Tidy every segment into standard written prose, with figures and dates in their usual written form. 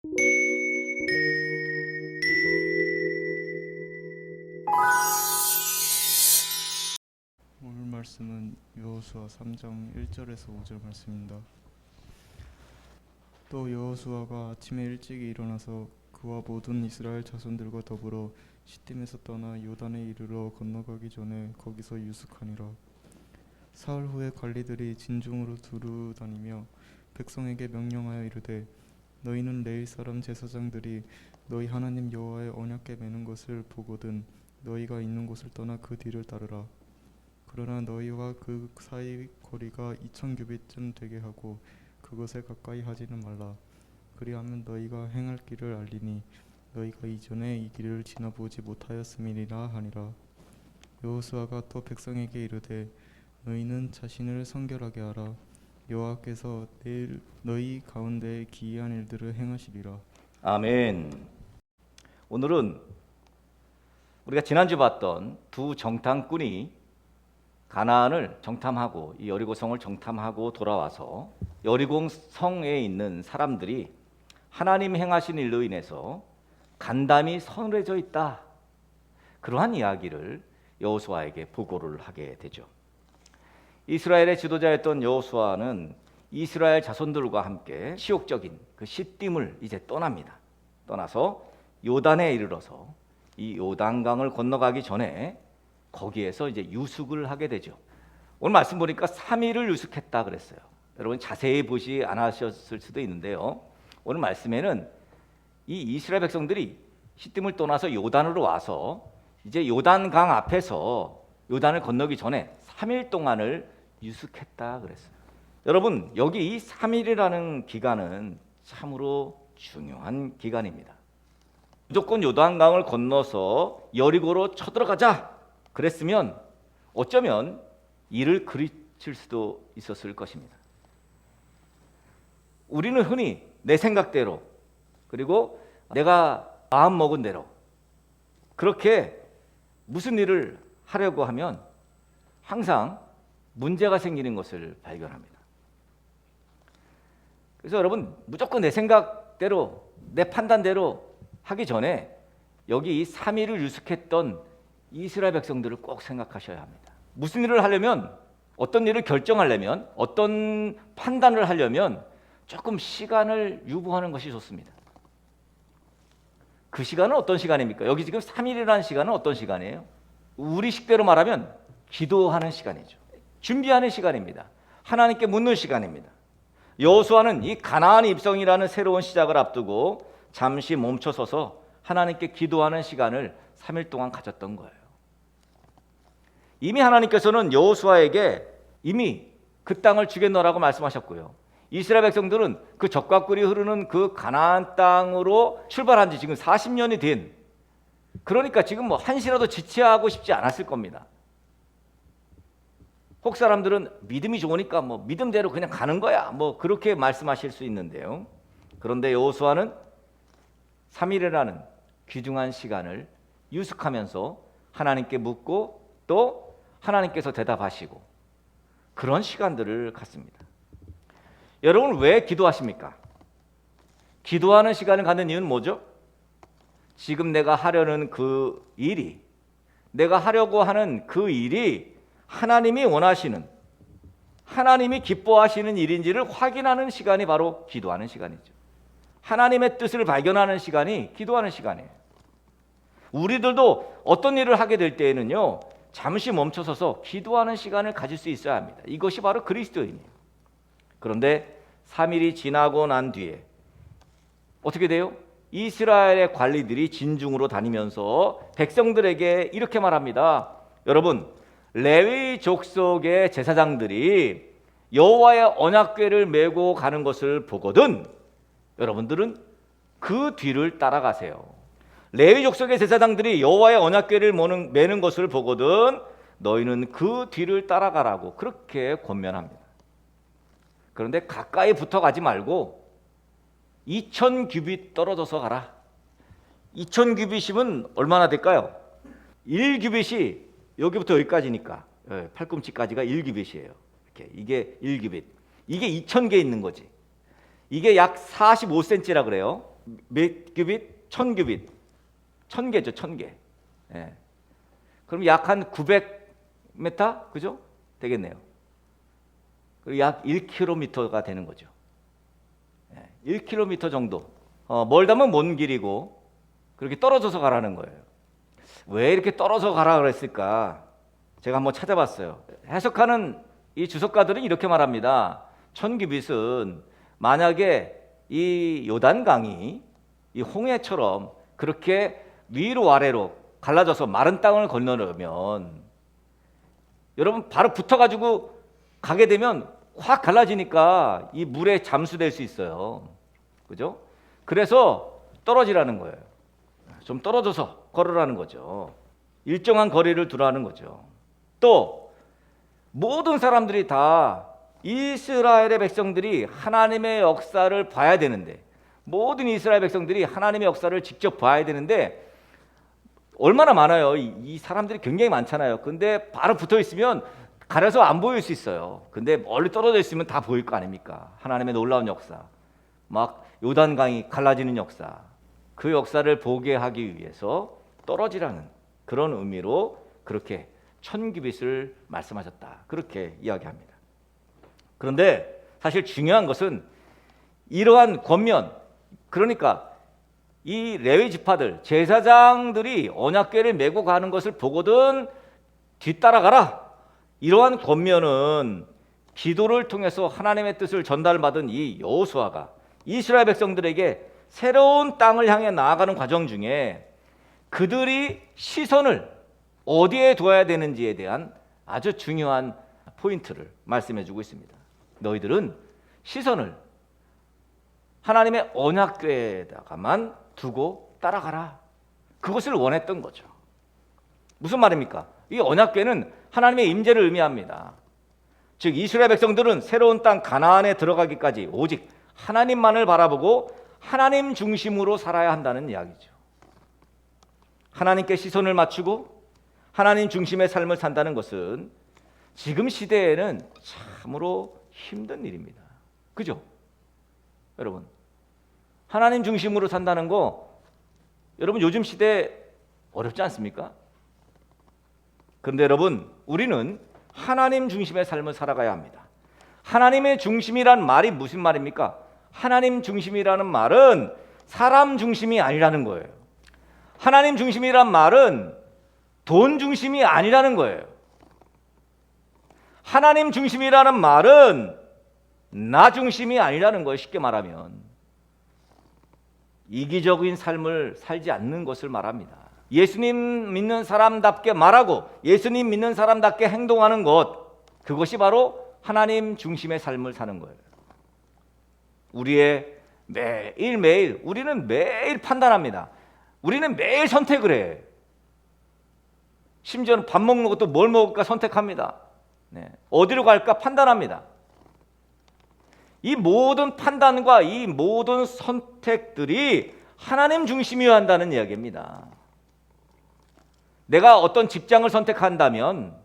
오늘 말씀은 여호수아 3장 1절에서 5절 말씀입니다. 또 여호수아가 아침에 일찍 일어나서 그와 모든 이스라엘 자손들과 더불어 시딤에서 떠나 요단에 이르러 건너가기 전에 거기서 유숙하니라. 사흘 후에 관리들이 진중으로 두루 다니며 백성에게 명령하여 이르되 너희는 레위 사람 제사장들이 너희 하나님 여호와의 언약궤 매는 것을 보거든 너희가 있는 곳을 떠나 그 뒤를 따르라. 그러나 너희와 그 사이 거리가 2000규빗쯤 되게 하고 그것에 가까이 하지는 말라. 그리하면 너희가 행할 길을 알리니 너희가 이전에 이 길을 지나보지 못하였음이니라 하니라. 여호수아가 또 백성에게 이르되 너희는 자신을 성결하게 하라. 여호와께서 내일 너희 가운데 기이한 일들을 행하시리라. 아멘. 오늘은 우리가 지난주 봤던 두 정탐꾼이 가나안을 정탐하고 이 여리고성을 정탐하고 돌아와서 여리고 성에 있는 사람들이 하나님 행하신 일로 인해서 간담이 서늘해져 있다. 그러한 이야기를 여호수아에게 보고를 하게 되죠. 이스라엘의 지도자였던 여호수아는 이스라엘 자손들과 함께 시옥적인 그 시딤을 이제 떠납니다. 떠나서 요단에 이르러서 이 요단강을 건너가기 전에 거기에서 이제 유숙을 하게 되죠. 오늘 말씀 보니까 3일을 유숙했다 그랬어요. 여러분 자세히 보지 않으셨을 수도 있는데요. 오늘 말씀에는 이 이스라엘 백성들이 시딤을 떠나서 요단으로 와서 이제 요단강 앞에서 요단을 건너기 전에 3일 동안을 유숙했다 그랬어요. 여러분 여기 이 3일이라는 기간은 참으로 중요한 기간입니다. 무조건 요단강을 건너서 여리고로 쳐들어가자 그랬으면 어쩌면 이를 그르칠 수도 있었을 것입니다. 우리는 흔히 내 생각대로 그리고 내가 마음먹은 대로 그렇게 무슨 일을 하려고 하면 항상 문제가 생기는 것을 발견합니다. 그래서 여러분 무조건 내 생각대로 내 판단대로 하기 전에 여기 이 3일을 유숙했던 이스라엘 백성들을 꼭 생각하셔야 합니다. 무슨 일을 하려면 어떤 일을 결정하려면 어떤 판단을 하려면 조금 시간을 유보하는 것이 좋습니다. 그 시간은 어떤 시간입니까? 여기 지금 3일이라는 시간은 어떤 시간이에요? 우리 식대로 말하면 기도하는 시간이죠. 준비하는 시간입니다. 하나님께 묻는 시간입니다. 여호수아는 이 가나안 입성이라는 새로운 시작을 앞두고 잠시 멈춰서서 하나님께 기도하는 시간을 3일 동안 가졌던 거예요. 이미 하나님께서는 여호수아에게 이미 그 땅을 주겠노라고 말씀하셨고요. 이스라엘 백성들은 그 젖과 꿀이 흐르는 그 가나안 땅으로 출발한 지 지금 40년이 된, 그러니까 지금 뭐 한시라도 지체하고 싶지 않았을 겁니다. 혹 사람들은 믿음이 좋으니까 뭐 믿음대로 그냥 가는 거야 뭐 그렇게 말씀하실 수 있는데요. 그런데 여호수아는 3일이라는 귀중한 시간을 유숙하면서 하나님께 묻고 또 하나님께서 대답하시고 그런 시간들을 갖습니다. 여러분 왜 기도하십니까? 기도하는 시간을 갖는 이유는 뭐죠? 지금 내가 하려는 그 일이, 내가 하려고 하는 그 일이 하나님이 원하시는, 하나님이 기뻐하시는 일인지를 확인하는 시간이 바로 기도하는 시간이죠. 하나님의 뜻을 발견하는 시간이 기도하는 시간이에요. 우리들도 어떤 일을 하게 될 때에는요, 잠시 멈춰서서 기도하는 시간을 가질 수 있어야 합니다. 이것이 바로 그리스도인이에요. 그런데 3일이 지나고 난 뒤에 어떻게 돼요? 이스라엘의 관리들이 진중으로 다니면서 백성들에게 이렇게 말합니다. 여러분, 레위 족속의 제사장들이 여호와의 언약궤를 메고 가는 것을 보거든 여러분들은 그 뒤를 따라가세요. 레위 족속의 제사장들이 여호와의 언약궤를 메는 것을 보거든 너희는 그 뒤를 따라가라고 그렇게 권면합니다. 그런데 가까이 붙어가지 말고 2000규빗 떨어져서 가라. 2000규빗이면 얼마나 될까요? 1규빗이 여기부터 여기까지니까 팔꿈치까지가 1규빗이에요. 이렇게 이게 1규빗. 이게 2000개 있는 거지. 이게 약 45cm라 그래요. 몇 규빗? 1000규빗. 1000개죠, 1000개. 예. 그럼 약 한 900m? 그죠? 되겠네요. 그리고 약 1km가 되는 거죠. 1km 정도. 멀다면 먼 길이고 그렇게 떨어져서 가라는 거예요. 왜 이렇게 떨어져 가라 그랬을까? 제가 한번 찾아봤어요. 해석하는 이 주석가들은 이렇게 말합니다. 1000규빗은 만약에 이 요단강이 이 홍해처럼 그렇게 위로 아래로 갈라져서 마른 땅을 건너려면 여러분 바로 붙어가지고 가게 되면 확 갈라지니까 이 물에 잠수될 수 있어요. 그죠? 그래서 떨어지라는 거예요. 좀 떨어져서 걸으라는 거죠. 일정한 거리를 두라는 거죠. 또 모든 사람들이 다 이스라엘의 백성들이 하나님의 역사를 봐야 되는데, 모든 이스라엘 백성들이 하나님의 역사를 직접 봐야 되는데 얼마나 많아요. 이 사람들이 굉장히 많잖아요. 근데 바로 붙어 있으면 가려서 안 보일 수 있어요. 근데 멀리 떨어져 있으면 다 보일 거 아닙니까? 하나님의 놀라운 역사, 막 요단강이 갈라지는 역사, 그 역사를 보게 하기 위해서 떨어지라는 그런 의미로 그렇게 1000규빗을 말씀하셨다, 그렇게 이야기합니다. 그런데 사실 중요한 것은 이러한 권면, 그러니까 이 레위 지파들, 제사장들이 언약궤를 메고 가는 것을 보거든 뒤따라가라, 이러한 권면은 기도를 통해서 하나님의 뜻을 전달받은 이 여호수아가 이스라엘 백성들에게 새로운 땅을 향해 나아가는 과정 중에 그들이 시선을 어디에 둬야 되는지에 대한 아주 중요한 포인트를 말씀해 주고 있습니다. 너희들은 시선을 하나님의 언약궤에다가만 두고 따라가라, 그것을 원했던 거죠. 무슨 말입니까? 이 언약궤는 하나님의 임재를 의미합니다. 즉 이스라엘 백성들은 새로운 땅 가나안에 들어가기까지 오직 하나님만을 바라보고 하나님 중심으로 살아야 한다는 이야기죠. 하나님께 시선을 맞추고 하나님 중심의 삶을 산다는 것은 지금 시대에는 참으로 힘든 일입니다. 그죠? 여러분, 하나님 중심으로 산다는 거 여러분 요즘 시대에 어렵지 않습니까? 그런데 여러분, 우리는 하나님 중심의 삶을 살아가야 합니다. 하나님의 중심이란 말이 무슨 말입니까? 하나님 중심이라는 말은 사람 중심이 아니라는 거예요. 하나님 중심이란 말은 돈 중심이 아니라는 거예요. 하나님 중심이라는 말은 나 중심이 아니라는 거예요. 쉽게 말하면 이기적인 삶을 살지 않는 것을 말합니다. 예수님 믿는 사람답게 말하고 예수님 믿는 사람답게 행동하는 것, 그것이 바로 하나님 중심의 삶을 사는 거예요. 우리의 매일매일, 우리는 매일 판단합니다. 우리는 매일 선택을 해. 심지어는 밥 먹는 것도 뭘 먹을까 선택합니다. 어디로 갈까 판단합니다. 이 모든 판단과 이 모든 선택들이 하나님 중심이어야 한다는 이야기입니다. 내가 어떤 직장을 선택한다면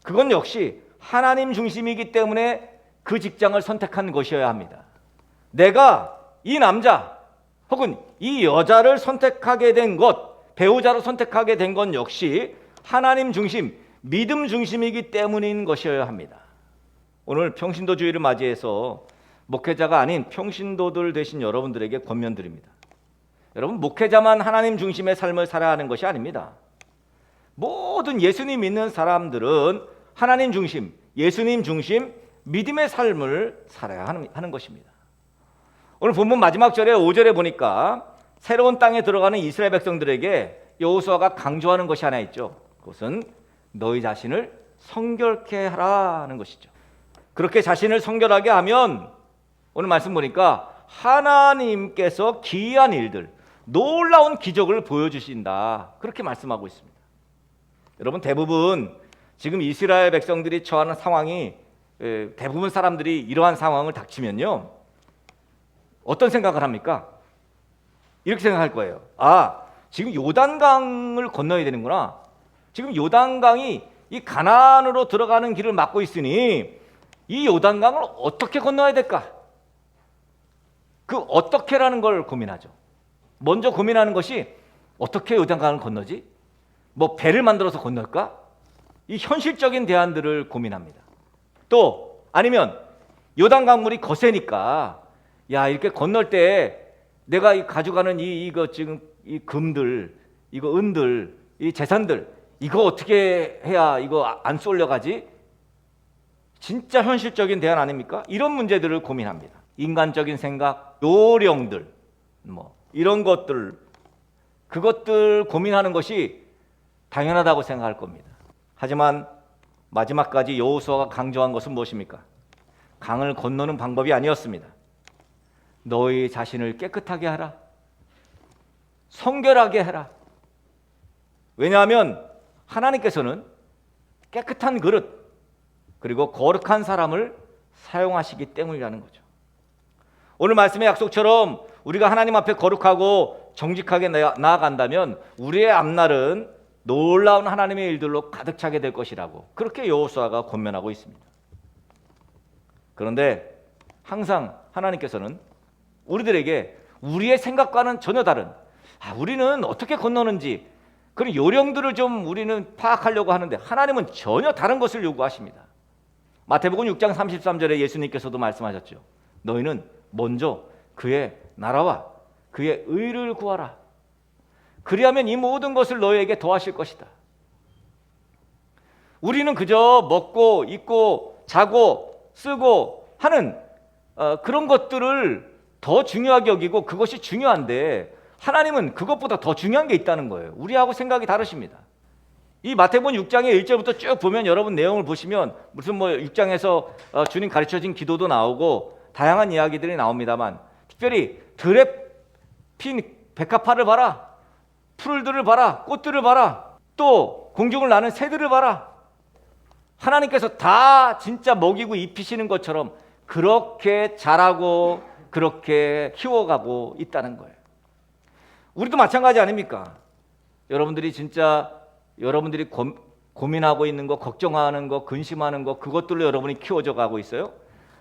그건 역시 하나님 중심이기 때문에 그 직장을 선택한 것이어야 합니다. 내가 이 남자 혹은 이 여자를 선택하게 된 것, 배우자로 선택하게 된 건 역시 하나님 중심, 믿음 중심이기 때문인 것이어야 합니다. 오늘 평신도 주일을 맞이해서 목회자가 아닌 평신도들 되신 여러분들에게 권면드립니다. 여러분, 목회자만 하나님 중심의 삶을 살아야 하는 것이 아닙니다. 모든 예수님 믿는 사람들은 하나님 중심, 예수님 중심, 믿음의 삶을 살아야 하는 것입니다. 오늘 본문 마지막 절에 5절에 보니까 새로운 땅에 들어가는 이스라엘 백성들에게 여호수아가 강조하는 것이 하나 있죠. 그것은 너희 자신을 성결케 하라는 것이죠. 그렇게 자신을 성결하게 하면 오늘 말씀 보니까 하나님께서 기이한 일들, 놀라운 기적을 보여주신다, 그렇게 말씀하고 있습니다. 여러분, 대부분 지금 이스라엘 백성들이 처하는 상황이, 대부분 사람들이 이러한 상황을 닥치면요 어떤 생각을 합니까? 이렇게 생각할 거예요. 아, 지금 요단강을 건너야 되는구나. 지금 요단강이 이 가나안으로 들어가는 길을 막고 있으니 이 요단강을 어떻게 건너야 될까? 그 어떻게라는 걸 고민하죠. 먼저 고민하는 것이 어떻게 요단강을 건너지? 뭐 배를 만들어서 건널까? 이 현실적인 대안들을 고민합니다. 또 아니면 요단강물이 거세니까 야, 이렇게 건널 때 내가 이 가져가는 이거 지금 이 금들, 이거 은들, 이 재산들 이거 어떻게 해야 이거 안 쏠려가지? 진짜 현실적인 대안 아닙니까? 이런 문제들을 고민합니다. 인간적인 생각, 요령들, 뭐 이런 것들, 그것들 고민하는 것이 당연하다고 생각할 겁니다. 하지만 마지막까지 여호수아가 강조한 것은 무엇입니까? 강을 건너는 방법이 아니었습니다. 너희 자신을 깨끗하게 하라. 성결하게 해라. 왜냐하면 하나님께서는 깨끗한 그릇 그리고 거룩한 사람을 사용하시기 때문이라는 거죠. 오늘 말씀의 약속처럼 우리가 하나님 앞에 거룩하고 정직하게 나아간다면 우리의 앞날은 놀라운 하나님의 일들로 가득 차게 될 것이라고 그렇게 여호수아가 권면하고 있습니다. 그런데 항상 하나님께서는 우리들에게 우리의 생각과는 전혀 다른 우리는 어떻게 건너는지 그런 요령들을 좀 우리는 파악하려고 하는데 하나님은 전혀 다른 것을 요구하십니다. 마태복음 6장 33절에 예수님께서도 말씀하셨죠. 너희는 먼저 그의 나라와 그의 의를 구하라. 그리하면 이 모든 것을 너희에게 더하실 것이다. 우리는 그저 먹고 입고 자고 쓰고 하는 그런 것들을 더 중요하게 여기고 그것이 중요한데 하나님은 그것보다 더 중요한 게 있다는 거예요. 우리하고 생각이 다르십니다. 이 마태복음 6장의 1절부터 쭉 보면 여러분 내용을 보시면 무슨 뭐 6장에서 주님 가르쳐진 기도도 나오고 다양한 이야기들이 나옵니다만 특별히 들에 핀 백합화를 봐라. 풀들을 봐라. 꽃들을 봐라. 또 공중을 나는 새들을 봐라. 하나님께서 다 진짜 먹이고 입히시는 것처럼 그렇게 자라고 그렇게 키워가고 있다는 거예요. 우리도 마찬가지 아닙니까? 여러분들이 진짜 여러분들이 고민하고 있는 거, 걱정하는 거, 근심하는 거 그것들로 여러분이 키워져 가고 있어요.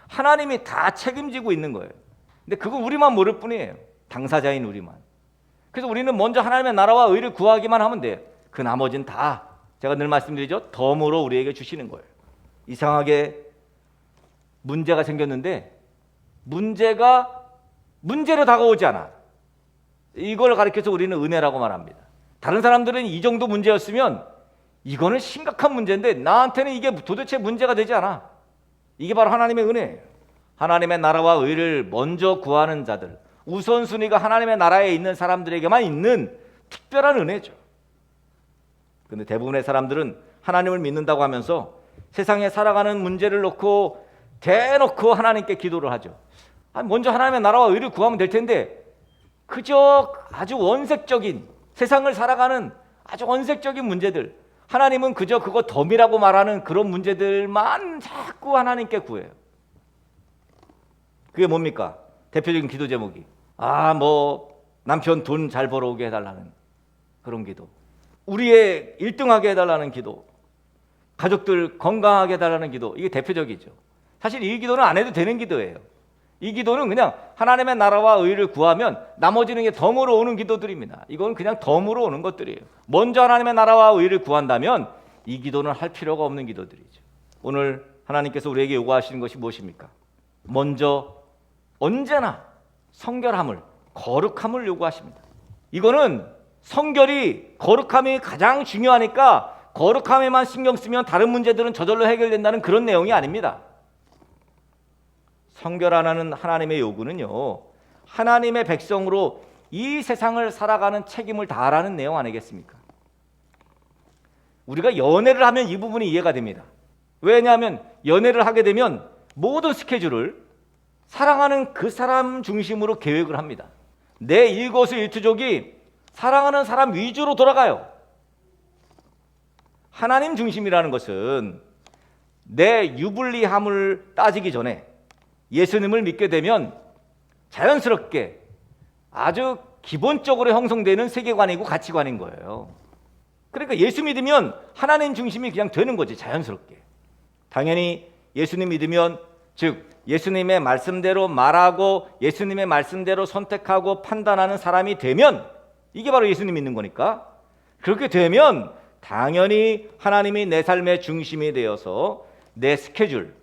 하나님이 다 책임지고 있는 거예요. 근데 그거 우리만 모를 뿐이에요. 당사자인 우리만. 그래서 우리는 먼저 하나님의 나라와 의를 구하기만 하면 돼요. 그 나머지는 다 제가 늘 말씀드리죠. 덤으로 우리에게 주시는 거예요. 이상하게 문제가 생겼는데 문제가 문제로 다가오지 않아. 이걸 가리켜서 우리는 은혜라고 말합니다. 다른 사람들은 이 정도 문제였으면 이거는 심각한 문제인데 나한테는 이게 도대체 문제가 되지 않아. 이게 바로 하나님의 은혜예요. 하나님의 나라와 의를 먼저 구하는 자들, 우선순위가 하나님의 나라에 있는 사람들에게만 있는 특별한 은혜죠. 그런데 대부분의 사람들은 하나님을 믿는다고 하면서 세상에 살아가는 문제를 놓고 대놓고 하나님께 기도를 하죠. 먼저 하나님의 나라와 의를 구하면 될 텐데 그저 아주 원색적인 세상을 살아가는 아주 원색적인 문제들, 하나님은 그저 그거 덤이라고 말하는 그런 문제들만 자꾸 하나님께 구해요. 그게 뭡니까? 대표적인 기도 제목이 뭐 남편 돈 잘 벌어오게 해달라는 그런 기도, 우리의 1등하게 해달라는 기도, 가족들 건강하게 해달라는 기도, 이게 대표적이죠. 사실 이 기도는 안 해도 되는 기도예요. 이 기도는 그냥 하나님의 나라와 의를 구하면 나머지는 게 덤으로 오는 기도들입니다. 이건 그냥 덤으로 오는 것들이에요. 먼저 하나님의 나라와 의를 구한다면 이 기도는 할 필요가 없는 기도들이죠. 오늘 하나님께서 우리에게 요구하시는 것이 무엇입니까? 먼저 언제나 성결함을, 거룩함을 요구하십니다. 이거는 성결이, 거룩함이 가장 중요하니까 거룩함에만 신경 쓰면 다른 문제들은 저절로 해결된다는 그런 내용이 아닙니다. 성결하라는 하나님의 요구는요, 하나님의 백성으로 이 세상을 살아가는 책임을 다하라는 내용 아니겠습니까? 우리가 연애를 하면 이 부분이 이해가 됩니다. 왜냐하면 연애를 하게 되면 모든 스케줄을 사랑하는 그 사람 중심으로 계획을 합니다. 내 일거수일투족이 사랑하는 사람 위주로 돌아가요. 하나님 중심이라는 것은 내 유불리함을 따지기 전에 예수님을 믿게 되면 자연스럽게 아주 기본적으로 형성되는 세계관이고 가치관인 거예요. 그러니까 예수 믿으면 하나님 중심이 그냥 되는 거지, 자연스럽게. 당연히 예수님 믿으면 즉 예수님의 말씀대로 말하고 예수님의 말씀대로 선택하고 판단하는 사람이 되면, 이게 바로 예수님 믿는 거니까, 그렇게 되면 당연히 하나님이 내 삶의 중심이 되어서 내 스케줄,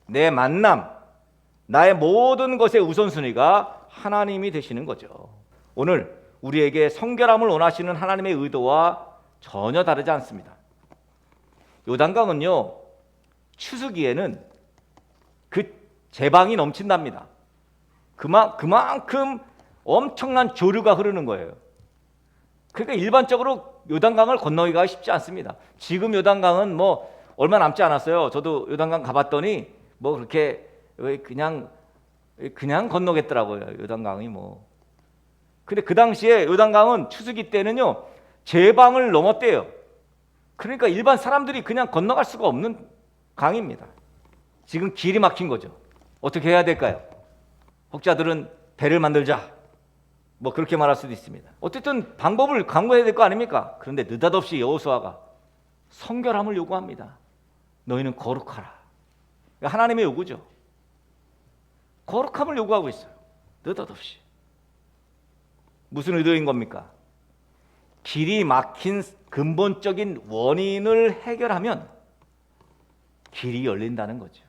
내 만남, 나의 모든 것의 우선순위가 하나님이 되시는 거죠. 오늘 우리에게 성결함을 원하시는 하나님의 의도와 전혀 다르지 않습니다. 요단강은요, 추수기에는 그 제방이 넘친답니다. 그만큼 엄청난 조류가 흐르는 거예요. 그러니까 일반적으로 요단강을 건너기가 쉽지 않습니다. 지금 요단강은 뭐 얼마 남지 않았어요. 저도 요단강 가봤더니 뭐 그렇게 그냥 건너겠더라고요. 요단강이 뭐. 근데 그 당시에 요단강은 추수기 때는요, 제방을 넘었대요. 그러니까 일반 사람들이 그냥 건너갈 수가 없는 강입니다. 지금 길이 막힌 거죠. 어떻게 해야 될까요? 혹자들은 배를 만들자, 뭐 그렇게 말할 수도 있습니다. 어쨌든 방법을 강구해야 될 거 아닙니까? 그런데 느닷없이 여호수아가 성결함을 요구합니다. 너희는 거룩하라. 하나님의 요구죠. 거룩함을 요구하고 있어요. 느닷없이. 무슨 의도인 겁니까? 길이 막힌 근본적인 원인을 해결하면 길이 열린다는 거죠.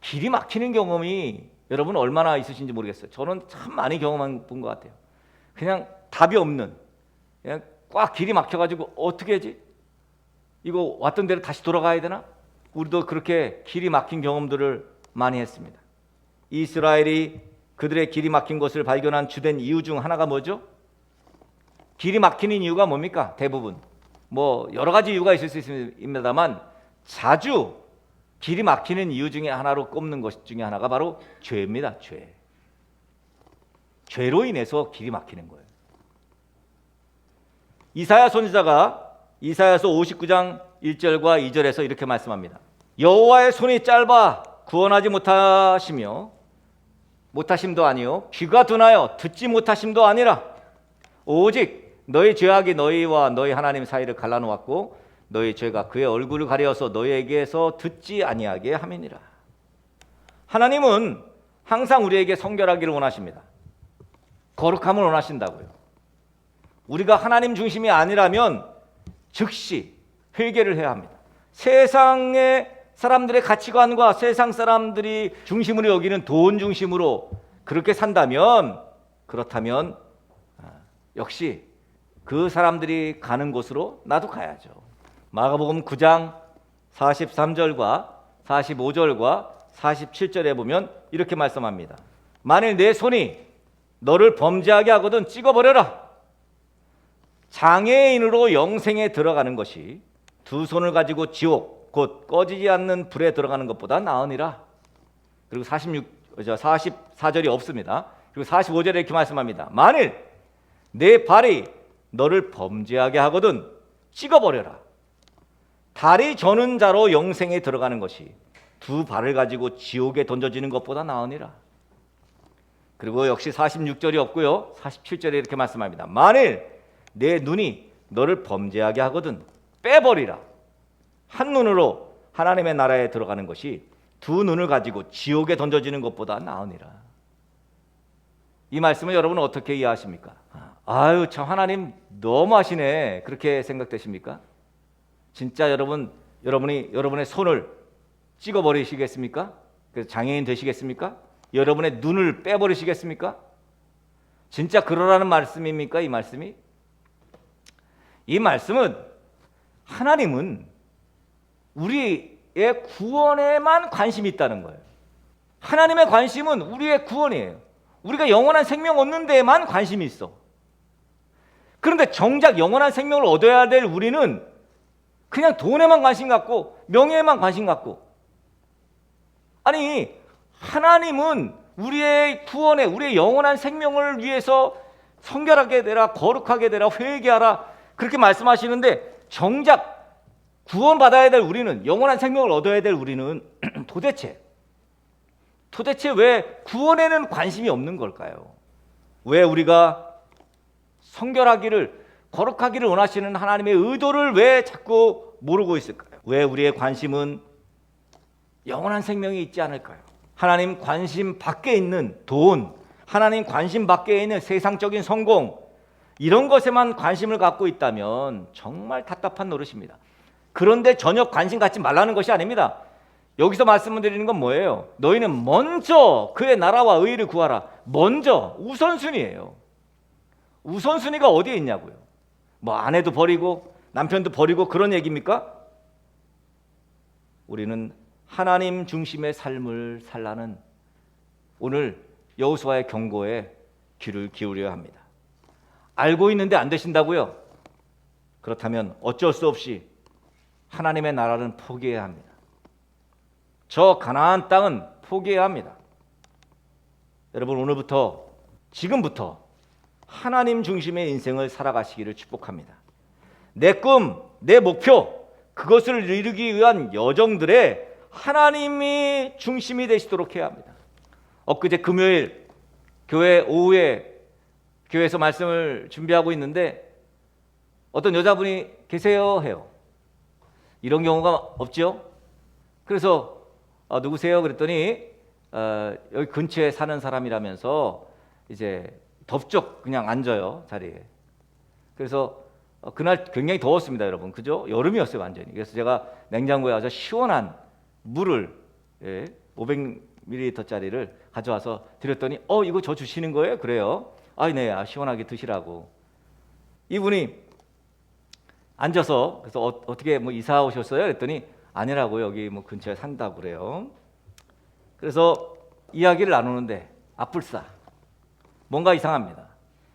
길이 막히는 경험이 여러분 얼마나 있으신지 모르겠어요. 저는 참 많이 경험한 본 것 같아요. 그냥 답이 없는, 그냥 꽉 길이 막혀가지고 어떻게 하지? 이거 왔던 데로 다시 돌아가야 되나? 우리도 그렇게 길이 막힌 경험들을 많이 했습니다. 이스라엘이 그들의 길이 막힌 것을 발견한 주된 이유 중 하나가 뭐죠? 길이 막히는 이유가 뭡니까? 대부분 뭐 여러 가지 이유가 있을 수 있습니다만 자주 길이 막히는 이유 중에 하나로 꼽는 것 중에 하나가 바로 죄입니다. 죄로 인해서 길이 막히는 거예요. 이사야 선지자가 이사야서 59장 1절과 2절에서 이렇게 말씀합니다. 여호와의 손이 짧아 구원하지 못하심도 아니요 귀가 둔하여 듣지 못하심도 아니라 오직 너희 죄악이 너희와 너희 하나님 사이를 갈라놓았고 너희 죄가 그의 얼굴을 가려서 너희에게서 듣지 아니하게 함이니라. 하나님은 항상 우리에게 성결하기를 원하십니다. 거룩함을 원하신다고요. 우리가 하나님 중심이 아니라면 즉시 회개를 해야 합니다. 세상의 사람들의 가치관과 세상 사람들이 중심으로 여기는 돈 중심으로 그렇게 산다면, 그렇다면 역시 그 사람들이 가는 곳으로 나도 가야죠. 마가복음 9장 43절과 45절과 47절에 보면 이렇게 말씀합니다. 만일 내 손이 너를 범죄하게 하거든 찍어버려라. 장애인으로 영생에 들어가는 것이 두 손을 가지고 지옥 곧 꺼지지 않는 불에 들어가는 것보다 나으니라. 그리고 44절이 없습니다. 그리고 45절에 이렇게 말씀합니다. 만일 내 발이 너를 범죄하게 하거든 찍어버려라. 다리 저는 자로 영생에 들어가는 것이 두 발을 가지고 지옥에 던져지는 것보다 나으니라. 그리고 역시 46절이 없고요. 47절에 이렇게 말씀합니다. 만일 내 눈이 너를 범죄하게 하거든 빼버리라. 한 눈으로 하나님의 나라에 들어가는 것이 두 눈을 가지고 지옥에 던져지는 것보다 나으니라. 이 말씀을 여러분은 어떻게 이해하십니까? 아유 참 하나님 너무하시네 그렇게 생각되십니까? 진짜 여러분이 여러분의 손을 찍어버리시겠습니까? 그래서 장애인 되시겠습니까? 여러분의 눈을 빼버리시겠습니까? 진짜 그러라는 말씀입니까? 이 말씀이? 이 말씀은 하나님은 우리의 구원에만 관심이 있다는 거예요. 하나님의 관심은 우리의 구원이에요. 우리가 영원한 생명 얻는 데에만 관심이 있어. 그런데 정작 영원한 생명을 얻어야 될 우리는 그냥 돈에만 관심 갖고 명예에만 관심 갖고, 아니 하나님은 우리의 구원에 우리의 영원한 생명을 위해서 성결하게 되라, 거룩하게 되라, 회개하라 그렇게 말씀하시는데 정작 구원받아야 될 우리는, 영원한 생명을 얻어야 될 우리는 도대체 왜 구원에는 관심이 없는 걸까요? 왜 우리가 성결하기를, 거룩하기를 원하시는 하나님의 의도를 왜 자꾸 모르고 있을까요? 왜 우리의 관심은 영원한 생명이 있지 않을까요? 하나님 관심 밖에 있는 돈, 하나님 관심 밖에 있는 세상적인 성공, 이런 것에만 관심을 갖고 있다면 정말 답답한 노릇입니다. 그런데 전혀 관심 갖지 말라는 것이 아닙니다. 여기서 말씀을 드리는 건 뭐예요? 너희는 먼저 그의 나라와 의를 구하라. 먼저, 우선순위예요. 우선순위가 어디에 있냐고요? 뭐 아내도 버리고 남편도 버리고 그런 얘기입니까? 우리는 하나님 중심의 삶을 살라는 오늘 여호수아의 경고에 귀를 기울여야 합니다. 알고 있는데 안 되신다고요? 그렇다면 어쩔 수 없이 하나님의 나라는 포기해야 합니다. 저 가나안 땅은 포기해야 합니다. 여러분, 오늘부터, 지금부터 하나님 중심의 인생을 살아가시기를 축복합니다. 내 꿈, 내 목표, 그것을 이루기 위한 여정들에 하나님이 중심이 되시도록 해야 합니다. 엊그제 금요일 교회 오후에 교회에서 말씀을 준비하고 있는데 어떤 여자분이 계세요 해요. 이런 경우가 없죠. 그래서 누구세요? 그랬더니 여기 근처에 사는 사람이라면서 이제 덥적 그냥 앉아요, 자리에. 그래서 그날 굉장히 더웠습니다, 여러분. 그죠? 여름이었어요, 완전히. 그래서 제가 냉장고에 아주 시원한 물을 500ml짜리를 가져와서 드렸더니 이거 저 주시는 거예요? 그래요. 네, 시원하게 드시라고. 이분이 앉아서 그래서 어떻게 뭐 이사 오셨어요? 그랬더니 아니라고, 여기 뭐 근처에 산다고 그래요. 그래서 이야기를 나누는데 앞불싸 뭔가 이상합니다.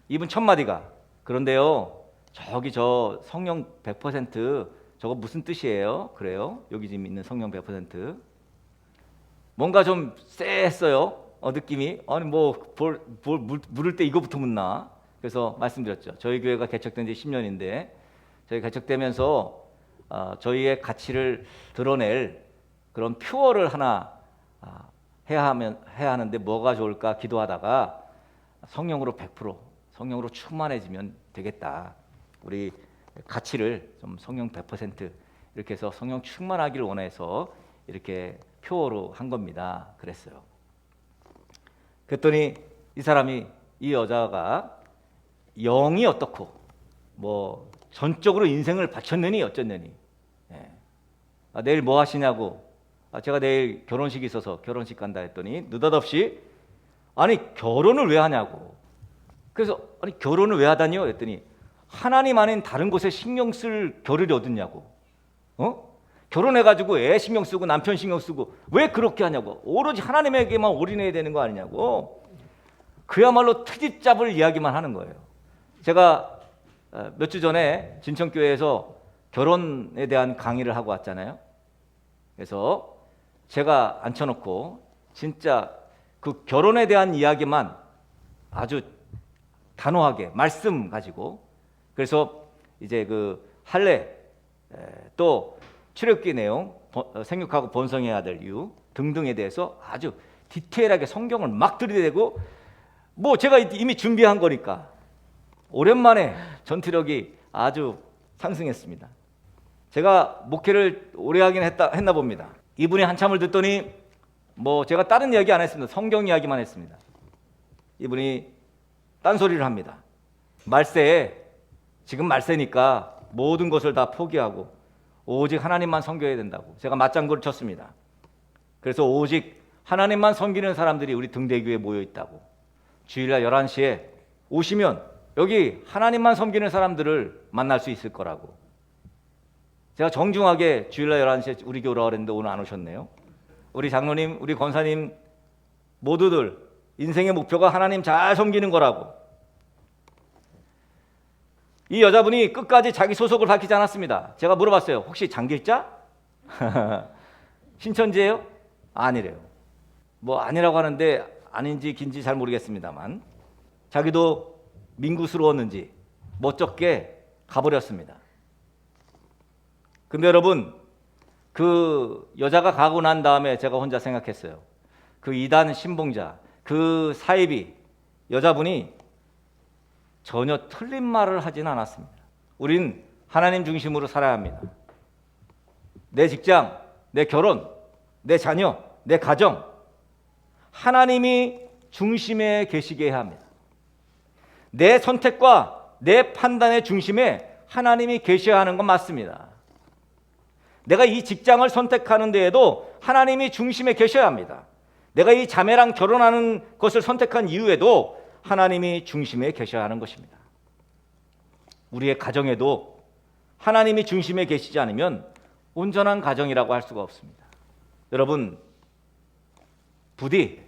이분 첫 마디가 그런데요, 저기 저 성령 100% 저거 무슨 뜻이에요? 그래요. 여기 지금 있는 성령 100% 뭔가 좀 쎄했어요. 느낌이. 아니 뭐 물을 때 이거부터 묻나? 그래서 말씀드렸죠. 저희 교회가 개척된 지 10년인데 저희 개척되면서 저희의 가치를 드러낼 그런 퓨어를 하나 해야 하는데 뭐가 좋을까 기도하다가 성령으로 100% 성령으로 충만해지면 되겠다. 우리 가치를 좀 성령 100% 이렇게 해서 성령 충만하기를 원해서 이렇게 표어로 한 겁니다. 그랬어요. 그랬더니 이 여자가 영이 어떻고 뭐 전적으로 인생을 바쳤느니 어쩌느니, 내일 뭐 하시냐고, 제가 내일 결혼식이 있어서 결혼식 간다 했더니 느닷없이 아니 결혼을 왜 하냐고. 그래서 아니 결혼을 왜 하다니요? 했더니 하나님 아닌 다른 곳에 신경 쓸 겨를이 어딨냐고. 결혼해가지고 애 신경 쓰고 남편 신경 쓰고 왜 그렇게 하냐고. 오로지 하나님에게만 올인해야 되는 거 아니냐고. 그야말로 트집 잡을 이야기만 하는 거예요. 제가 몇 주 전에 진천교회에서 결혼에 대한 강의를 하고 왔잖아요. 그래서 제가 앉혀놓고 진짜 그 결혼에 대한 이야기만 아주 단호하게 말씀 가지고, 그래서 이제 그 할례 또 출애굽기 내용, 생육하고 번성해야 될 이유 등등에 대해서 아주 디테일하게 성경을 막 들이대고, 뭐 제가 이미 준비한 거니까 오랜만에 전투력이 아주 상승했습니다. 제가 목회를 오래 하긴 했나 봅니다. 이분이 한참을 듣더니 뭐 제가 다른 이야기 안 했습니다. 성경 이야기만 했습니다. 이분이 딴소리를 합니다. 말세에, 지금 말세니까 모든 것을 다 포기하고 오직 하나님만 섬겨야 된다고. 제가 맞장구를 쳤습니다. 그래서 오직 하나님만 섬기는 사람들이 우리 등대교회에 모여 있다고. 주일날 11시에 오시면 여기 하나님만 섬기는 사람들을 만날 수 있을 거라고. 제가 정중하게 주일날 11시에 우리 교회 오라고 그랬는데 오늘 안 오셨네요. 우리 장로님, 우리 권사님 모두들 인생의 목표가 하나님 잘 섬기는 거라고. 이 여자분이 끝까지 자기 소속을 밝히지 않았습니다. 제가 물어봤어요. 혹시 장길자? 신천지예요? 아니래요. 뭐 아니라고 하는데 아닌지 긴지 잘 모르겠습니다만 자기도 민구스러웠는지 멋쩍게 가버렸습니다. 근데 여러분, 그 여자가 가고 난 다음에 제가 혼자 생각했어요. 그 이단 신봉자, 그 사이비 여자분이 전혀 틀린 말을 하지는 않았습니다. 우린 하나님 중심으로 살아야 합니다. 내 직장, 내 결혼, 내 자녀, 내 가정, 하나님이 중심에 계시게 해야 합니다. 내 선택과 내 판단의 중심에 하나님이 계셔야 하는 건 맞습니다. 내가 이 직장을 선택하는 데에도 하나님이 중심에 계셔야 합니다. 내가 이 자매랑 결혼하는 것을 선택한 이유에도 하나님이 중심에 계셔야 하는 것입니다. 우리의 가정에도 하나님이 중심에 계시지 않으면 온전한 가정이라고 할 수가 없습니다. 여러분, 부디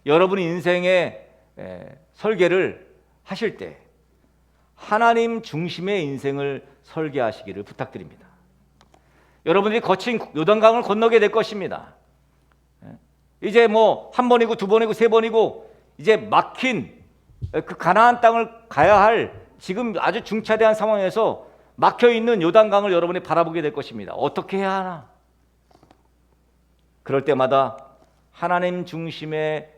여러분 인생의 설계를 하실 때 하나님 중심의 인생을 설계하시기를 부탁드립니다. 여러분들이 거친 요단강을 건너게 될 것입니다. 이제 뭐 한 번이고 두 번이고 세 번이고 이제 막힌 그 가나안 땅을 가야 할 지금 아주 중차대한 상황에서 막혀 있는 요단강을 여러분이 바라보게 될 것입니다. 어떻게 해야 하나? 그럴 때마다 하나님 중심의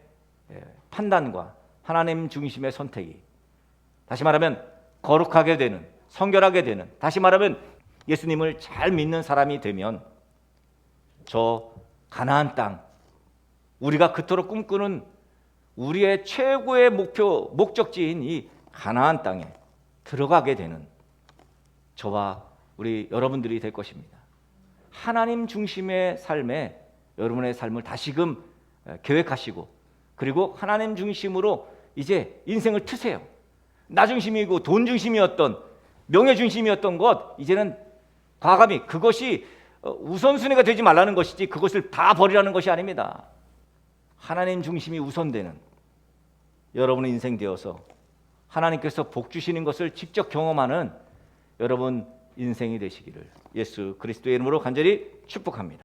판단과 하나님 중심의 선택이, 다시 말하면 거룩하게 되는, 성결하게 되는, 다시 말하면 예수님을 잘 믿는 사람이 되면 저 가나안 땅, 우리가 그토록 꿈꾸는 우리의 최고의 목적지인 이 가나안 땅에 들어가게 되는 저와 우리 여러분들이 될 것입니다. 하나님 중심의 삶에 여러분의 삶을 다시금 계획하시고, 그리고 하나님 중심으로 이제 인생을 트세요. 나 중심이고 돈 중심이었던, 명예 중심이었던 것, 이제는 과감히 그것이 우선순위가 되지 말라는 것이지 그것을 다 버리라는 것이 아닙니다. 하나님 중심이 우선되는 여러분의 인생 되어서 하나님께서 복 주시는 것을 직접 경험하는 여러분 인생이 되시기를 예수 그리스도의 이름으로 간절히 축복합니다.